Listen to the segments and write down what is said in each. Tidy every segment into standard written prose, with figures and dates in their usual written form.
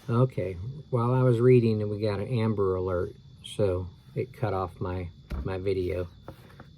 Okay, while I was reading, we got an Amber Alert, so it cut off my video.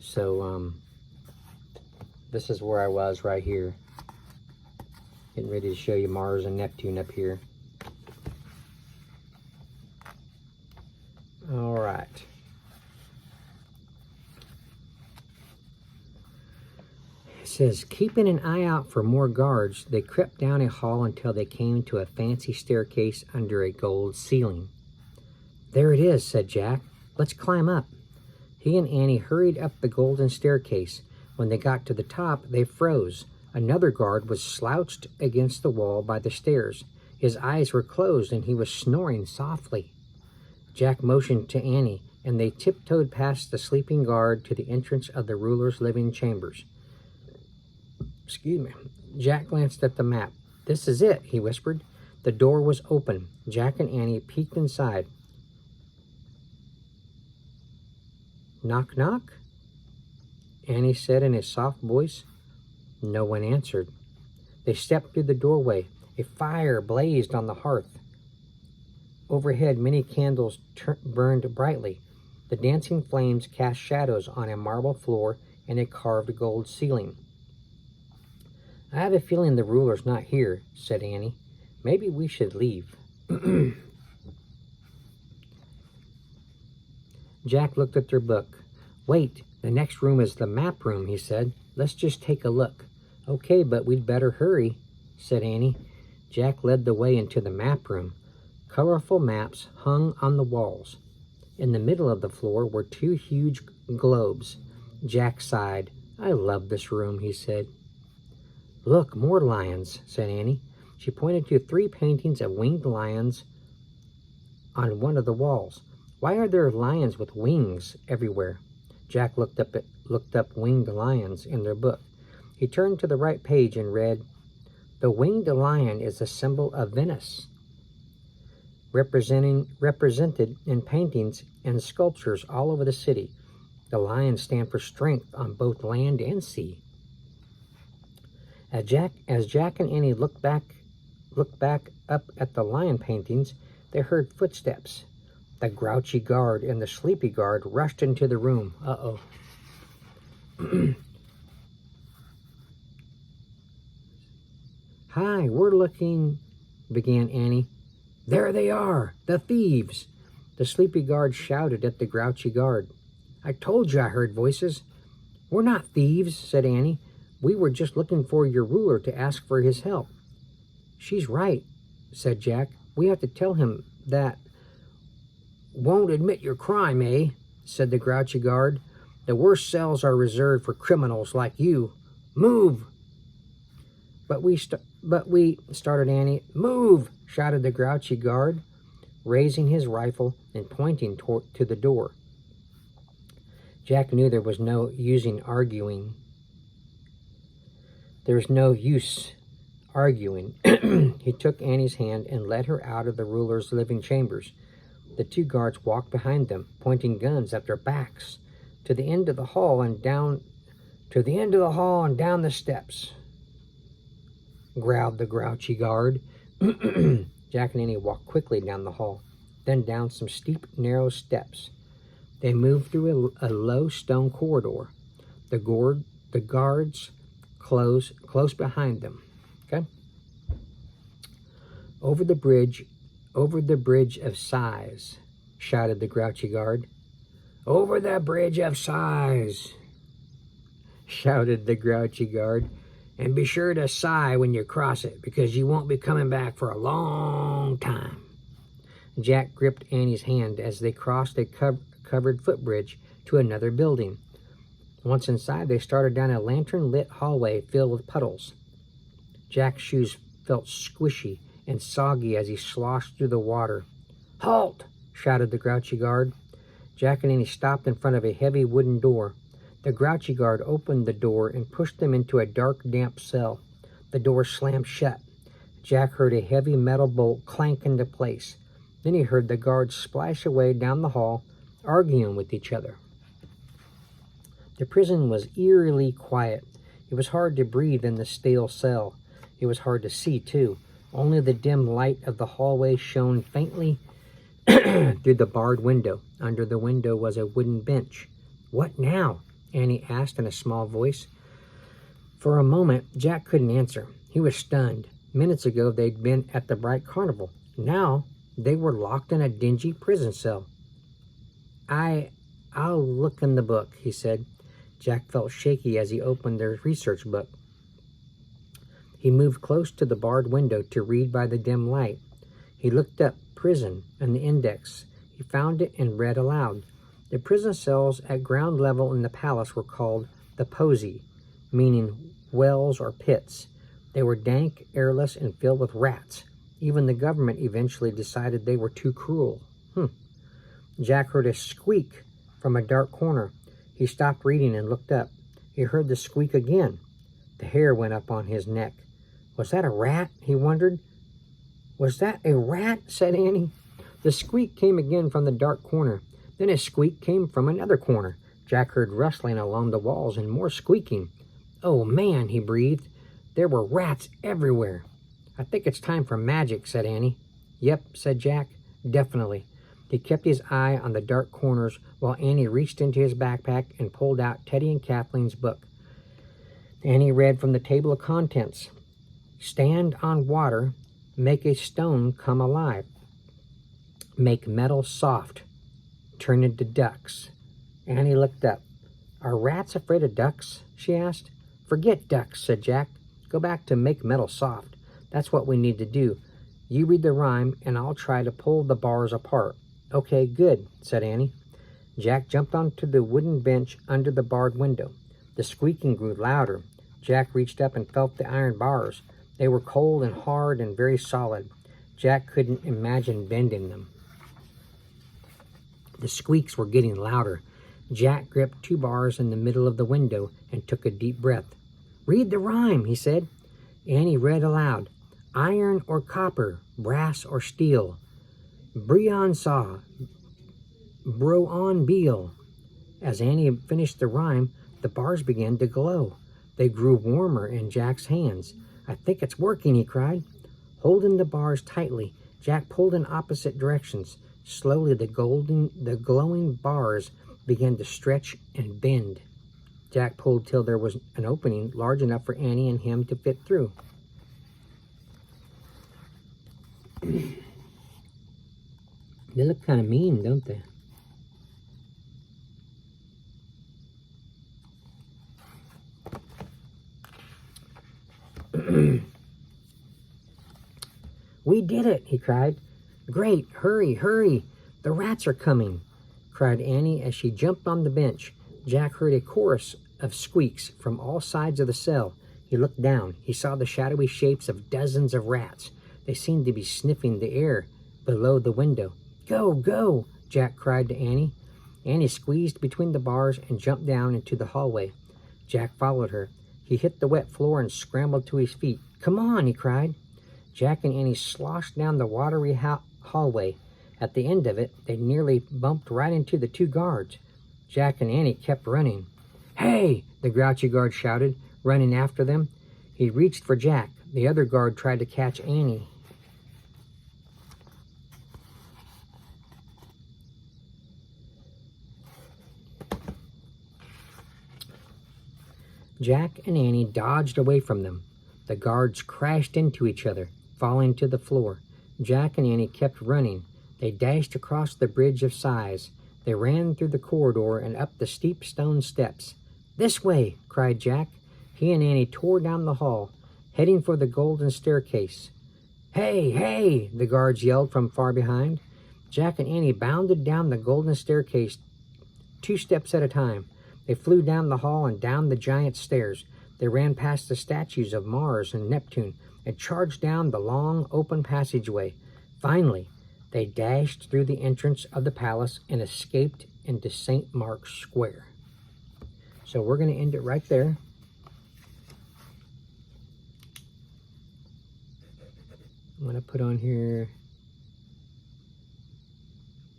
So this is where I was right here, getting ready to show you Mars and Neptune up here. All right. It says, keeping an eye out for more guards, they crept down a hall until they came to a fancy staircase under a gold ceiling. There it is, said Jack. Let's climb up. He and Annie hurried up the golden staircase. When they got to the top, they froze. Another guard was slouched against the wall by the stairs. His eyes were closed and he was snoring softly. Jack motioned to Annie, and they tiptoed past the sleeping guard to the entrance of the ruler's living chambers. Excuse me. Jack glanced at the map. This is it, he whispered. The door was open. Jack and Annie peeked inside. Knock, knock? Annie said in a soft voice. No one answered. They stepped through the doorway. A fire blazed on the hearth. Overhead, many candles burned brightly. The dancing flames cast shadows on a marble floor and a carved gold ceiling. I have a feeling the ruler's not here, said Annie. Maybe we should leave. Jack looked at their book. Wait, the next room is the map room, he said. Let's just take a look. Okay, but we'd better hurry, said Annie. Jack led the way into the map room. Colorful maps hung on the walls. In the middle of the floor were two huge globes. Jack sighed. I love this room, he said. Look, more lions, said Annie. She pointed to 3 paintings of winged lions on one of the walls. Why are there lions with wings everywhere? Jack looked up winged lions in their book. He turned to the right page and read, The winged lion is a symbol of Venus, represented in paintings and sculptures all over the city. The lions stand for strength on both land and sea. As Jack and Annie looked back up at the lion paintings, they heard footsteps. The grouchy guard and the sleepy guard rushed into the room. Uh-oh. Hi, we're looking, began Annie. There they are, the thieves. The sleepy guard shouted at the grouchy guard. I told you I heard voices. We're not thieves, said Annie. We were just looking for your ruler to ask for his help. She's right, said Jack. We have to tell him that. Won't admit your crime, eh? Said the grouchy guard. The worst cells are reserved for criminals like you. Move! But we started Annie. Move! Shouted the grouchy guard, raising his rifle and pointing to the door. Jack knew there was no arguing. There was no use arguing. He took Annie's hand and led her out of the ruler's living chambers. The 2 guards walked behind them, pointing guns at their backs, to the end of the hall and down the steps, growled the grouchy guard. Jack and Annie walked quickly down the hall, then down some steep, narrow steps. They moved through a low stone corridor. The guards close behind them. Okay? Over the bridge of sighs, shouted the grouchy guard. Over the bridge of sighs, shouted the grouchy guard. And be sure to sigh when you cross it, because you won't be coming back for a long time. Jack gripped Annie's hand as they crossed a covered footbridge to another building. Once inside, they started down a lantern-lit hallway filled with puddles. Jack's shoes felt squishy and soggy as he sloshed through the water. Halt! Shouted the grouchy guard. Jack and Annie stopped in front of a heavy wooden door. The grouchy guard opened the door and pushed them into a dark, damp cell. The door slammed shut. Jack heard a heavy metal bolt clank into place. Then he heard the guards splash away down the hall, arguing with each other. The prison was eerily quiet. It was hard to breathe in the stale cell. It was hard to see, too. Only the dim light of the hallway shone faintly through the barred window. Under the window was a wooden bench. "What now?" Annie asked in a small voice. For a moment, Jack couldn't answer. He was stunned. Minutes ago, they'd been at the bright carnival. Now, they were locked in a dingy prison cell. I'll look in the book," he said. Jack felt shaky as he opened their research book. He moved close to the barred window to read by the dim light. He looked up prison and the index. He found it and read aloud. The prison cells at ground level in the palace were called the posy, meaning wells or pits. They were dank, airless, and filled with rats. Even the government eventually decided they were too cruel. Jack heard a squeak from a dark corner. He stopped reading and looked up. He heard the squeak again. The hair went up on his neck. Was that a rat? He wondered. Was that a rat? Said Annie. The squeak came again from the dark corner. Then a squeak came from another corner. Jack heard rustling along the walls and more squeaking. "Oh, man," he breathed. There were rats everywhere. "I think it's time for magic," said Annie. "Yep," said Jack. "Definitely." He kept his eye on the dark corners while Annie reached into his backpack and pulled out Teddy and Kathleen's book. Annie read from the table of contents. "Stand on water, make a stone come alive. Make metal soft, turn into ducks." Annie looked up. "Are rats afraid of ducks?" she asked. "Forget ducks," said Jack. "Go back to make metal soft. That's what we need to do. You read the rhyme, and I'll try to pull the bars apart." "Okay, good," said Annie. Jack jumped onto the wooden bench under the barred window. The squeaking grew louder. Jack reached up and felt the iron bars. They were cold and hard and very solid. Jack couldn't imagine bending them. The squeaks were getting louder. Jack gripped 2 bars in the middle of the window and took a deep breath. "Read the rhyme," he said. Annie read aloud. "Iron or copper, brass or steel. Breon saw, Broon Beal." As Annie finished the rhyme, the bars began to glow. They grew warmer in Jack's hands. "I think it's working," he cried. Holding the bars tightly, Jack pulled in opposite directions. Slowly, the glowing bars began to stretch and bend. Jack pulled till there was an opening large enough for Annie and him to fit through. They look kind of mean, don't they? "We did it," he cried. "Great, hurry, hurry. The rats are coming," cried Annie as she jumped on the bench. Jack heard a chorus of squeaks from all sides of the cell. He looked down. He saw the shadowy shapes of dozens of rats. They seemed to be sniffing the air below the window. "Go, go," Jack cried to Annie. Annie squeezed between the bars and jumped down into the hallway. Jack followed her. He hit the wet floor and scrambled to his feet. "Come on," he cried. Jack and Annie sloshed down the watery hallway. At the end of it, they nearly bumped right into the 2 guards. Jack and Annie kept running. "Hey!" the grouchy guard shouted, running after them. He reached for Jack. The other guard tried to catch Annie. Jack and Annie dodged away from them. The guards crashed into each other, falling to the floor. Jack and Annie kept running. They dashed across the bridge of sighs. They ran through the corridor and up the steep stone steps. "This way!" cried Jack. He and Annie tore down the hall, heading for the golden staircase. "Hey, hey!" the guards yelled from far behind. Jack and Annie bounded down the golden staircase 2 steps at a time. They flew down the hall and down the giant stairs. They ran past the statues of Mars and Neptune and charged down the long, open passageway. Finally, they dashed through the entrance of the palace and escaped into St. Mark's Square. So we're going to end it right there. I'm going to put on here,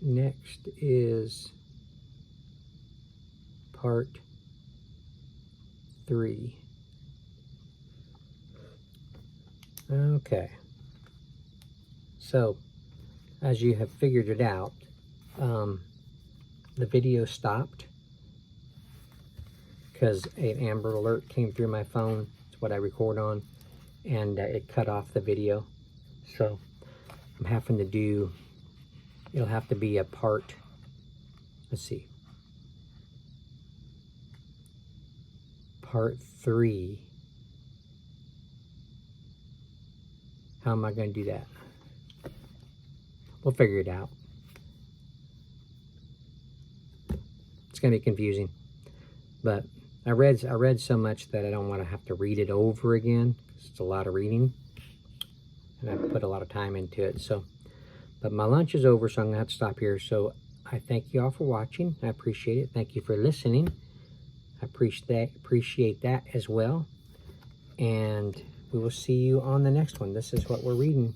next is part 3. Okay. So, as you have figured it out, the video stopped because an Amber Alert came through my phone. It's what I record on, and it cut off the video. So I'm having to do, it'll have to be a part, let's see, part 3. How am I going to do that? We'll figure it out. It's going to be confusing, but I read so much that I don't want to have to read it over again. It's a lot of reading, and I put a lot of time into it. So, but my lunch is over, so I'm gonna have to stop here. So I thank you all for watching. I appreciate it. Thank you for listening. I appreciate that as well. And we will see you on the next one. This is what we're reading.